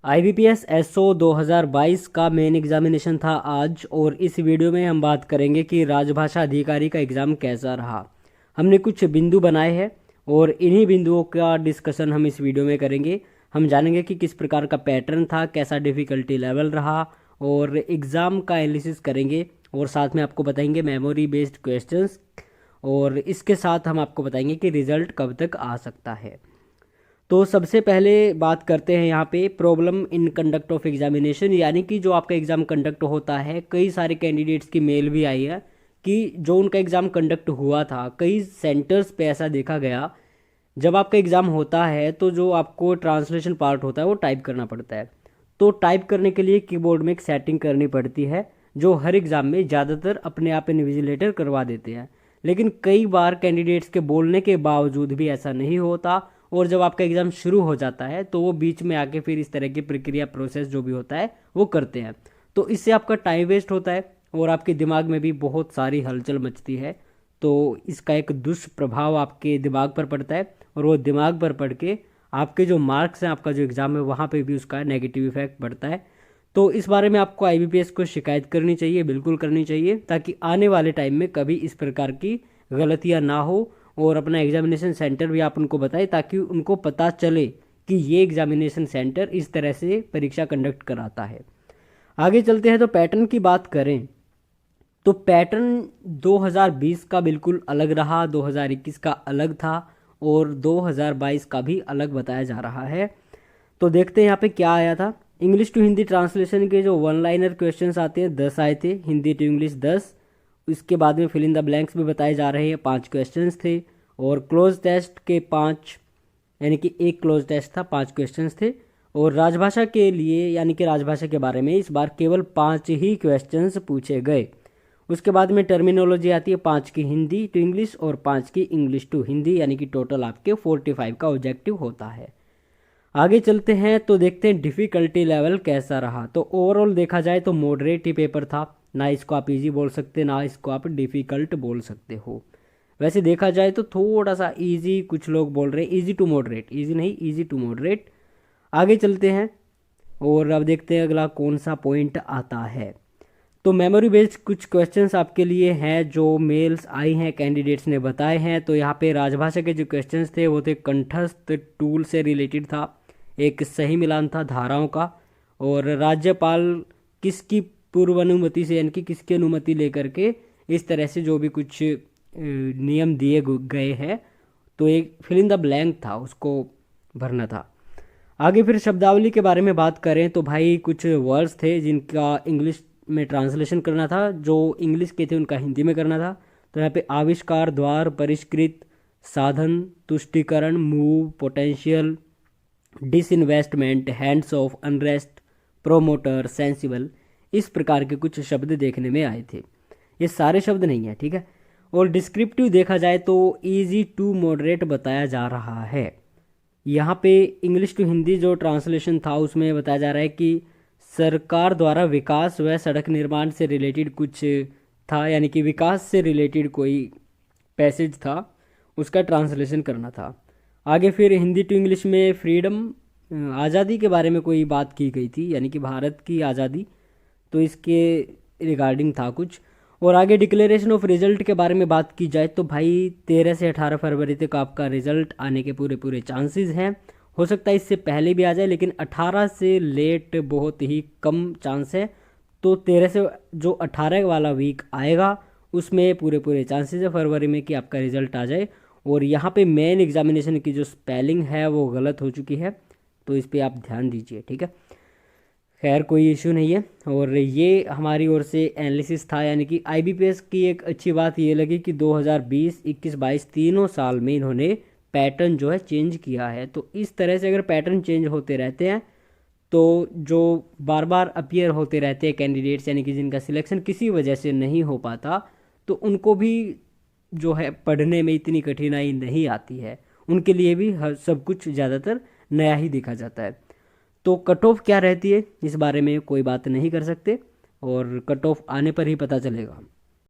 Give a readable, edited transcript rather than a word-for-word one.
IBPS SO 2022 का main examination था आज, और इस वीडियो में हम बात करेंगे कि राजभाषा अधिकारी का एग्ज़ाम कैसा रहा। हमने कुछ बिंदु बनाए हैं और इन्हीं बिंदुओं का डिस्कशन हम इस वीडियो में करेंगे। हम जानेंगे कि किस प्रकार का पैटर्न था, कैसा डिफ़िकल्टी लेवल रहा, और एग्ज़ाम का एनालिसिस करेंगे, और साथ में आपको बताएंगे मेमोरी बेस्ड क्वेश्चंस, और इसके साथ हम आपको बताएंगे कि रिज़ल्ट कब तक आ सकता है। तो सबसे पहले बात करते हैं यहाँ पे problem in conduct of examination, यानी कि जो आपका एग्ज़ाम कंडक्ट होता है, कई सारे कैंडिडेट्स की मेल भी आई है कि जो उनका एग्ज़ाम कंडक्ट हुआ था, कई सेंटर्स पे ऐसा देखा गया, जब आपका एग्ज़ाम होता है तो जो आपको ट्रांसलेशन पार्ट होता है वो टाइप करना पड़ता है। तो टाइप करने के लिए कीबोर्ड में एक सेटिंग करनी पड़ती है, जो हर एग्ज़ाम में ज़्यादातर अपने आप इन्विजिलेटर करवा देते हैं। लेकिन कई बार कैंडिडेट्स के बोलने के बावजूद भी ऐसा नहीं होता, और जब आपका एग्ज़ाम शुरू हो जाता है तो वो बीच में आके फिर इस तरह की प्रक्रिया प्रोसेस जो भी होता है वो करते हैं। तो इससे आपका टाइम वेस्ट होता है और आपके दिमाग में भी बहुत सारी हलचल मचती है। तो इसका एक दुष्प्रभाव आपके दिमाग पर पड़ता है, और वो दिमाग पर पड़ के आपके जो मार्क्स हैं, आपका जो एग्ज़ाम है, वहाँ पे भी उसका नेगेटिव इफेक्ट पड़ता है। तो इस बारे में आपको IBPS को शिकायत करनी चाहिए, बिल्कुल करनी चाहिए, ताकि आने वाले टाइम में कभी इस प्रकार की गलतियाँ ना हो, और अपना एग्जामिनेशन सेंटर भी आप उनको बताएं, ताकि उनको पता चले कि ये एग्जामिनेशन सेंटर इस तरह से परीक्षा कंडक्ट कराता है। आगे चलते हैं। तो पैटर्न की बात करें तो पैटर्न 2020 का बिल्कुल अलग रहा, 2021 का अलग था, और 2022 का भी अलग बताया जा रहा है। तो देखते हैं यहाँ पे क्या आया था। इंग्लिश टू हिंदी ट्रांसलेशन के जो वन लाइनर क्वेश्चंस आते हैं 10 आए थे, हिंदी टू इंग्लिश 10। इसके बाद में फिल इन द ब्लैंक्स भी बताए जा रहे हैं, 5 क्वेश्चंस थे, और क्लोज टेस्ट के 5, यानी कि एक क्लोज टेस्ट था, 5 क्वेश्चंस थे। और राजभाषा के लिए, यानी कि राजभाषा के बारे में इस बार केवल 5 ही क्वेश्चंस पूछे गए। उसके बाद में टर्मिनोलॉजी आती है, 5 की हिंदी टू इंग्लिश और 5 की इंग्लिश टू हिंदी, यानी कि टोटल आपके 45 का ऑब्जेक्टिव होता है। आगे चलते हैं तो देखते हैं डिफ़िकल्टी लेवल कैसा रहा। तो ओवरऑल देखा जाए तो मॉडरेट ही पेपर था, ना इसको आप इजी बोल सकते, ना इसको आप डिफ़िकल्ट बोल सकते हो। वैसे देखा जाए तो थोड़ा सा इजी, कुछ लोग बोल रहे हैं इजी टू मॉडरेट, इजी नहीं, इजी टू मॉडरेट। आगे चलते हैं और अब देखते हैं अगला कौन सा पॉइंट आता है। तो मेमोरी बेस्ड कुछ क्वेश्चंस आपके लिए हैं, जो मेल्स आई हैं, कैंडिडेट्स ने बताए हैं। तो यहाँ पे राजभाषा के जो क्वेश्चंस थे वो थे कंठस्थ टूल से रिलेटेड था, एक सही मिलान था धाराओं का, और राज्यपाल किसकी पूर्व अनुमति से, यानी कि किसकी अनुमति लेकर के इस तरह से जो भी कुछ नियम दिए गए हैं, तो एक फिल इन द ब्लैंक था, उसको भरना था। आगे फिर शब्दावली के बारे में बात करें तो भाई कुछ वर्ड्स थे जिनका इंग्लिश में ट्रांसलेशन करना था, जो इंग्लिश के थे उनका हिंदी में करना था। तो यहाँ पे आविष्कार, द्वार, परिष्कृत, साधन, तुष्टिकरण, move, potential, disinvestment, hands of, unrest, promoter, sensible, इस प्रकार के कुछ शब्द देखने में आए थे। ये सारे शब्द नहीं है, ठीक है। और डिस्क्रिप्टिव देखा जाए तो इजी टू मॉडरेट बताया जा रहा है। यहाँ पे इंग्लिश टू हिंदी जो ट्रांसलेशन था उसमें बताया जा रहा है कि सरकार द्वारा विकास व सड़क निर्माण से रिलेटेड कुछ था, यानी कि विकास से रिलेटेड कोई पैसेज था, उसका ट्रांसलेशन करना था। आगे फिर हिंदी टू इंग्लिश में फ्रीडम, आज़ादी के बारे में कोई बात की गई थी, यानी कि भारत की आज़ादी, तो इसके रिगार्डिंग था कुछ। और आगे डिक्लेरेशन ऑफ रिजल्ट के बारे में बात की जाए तो भाई 13 से 18 फरवरी तक आपका रिजल्ट आने के पूरे पूरे चांसेस हैं। हो सकता है इससे पहले भी आ जाए, लेकिन 18 से लेट बहुत ही कम चांस है। तो 13 से जो 18 वाला वीक आएगा उसमें पूरे पूरे चांसेस है फरवरी में कि आपका रिजल्ट आ जाए। और यहाँ पे मेन एग्जामिनेशन की जो स्पेलिंग है वो गलत हो चुकी है, तो इस पर आप ध्यान दीजिए, ठीक है। खैर कोई इशू नहीं है। और ये हमारी ओर से एनालिसिस था, यानी कि IBPS की एक अच्छी बात ये लगी कि 2020, 21, 22 तीनों साल में इन्होंने पैटर्न जो है चेंज किया है। तो इस तरह से अगर पैटर्न चेंज होते रहते हैं तो जो बार बार अपीयर होते रहते हैं कैंडिडेट्स, यानी कि जिनका सिलेक्शन किसी वजह से नहीं हो पाता, तो उनको भी जो है पढ़ने में इतनी कठिनाई नहीं आती है, उनके लिए भी सब कुछ ज़्यादातर नया ही देखा जाता है। तो कट ऑफ क्या रहती है इस बारे में कोई बात नहीं कर सकते, और कट ऑफ आने पर ही पता चलेगा।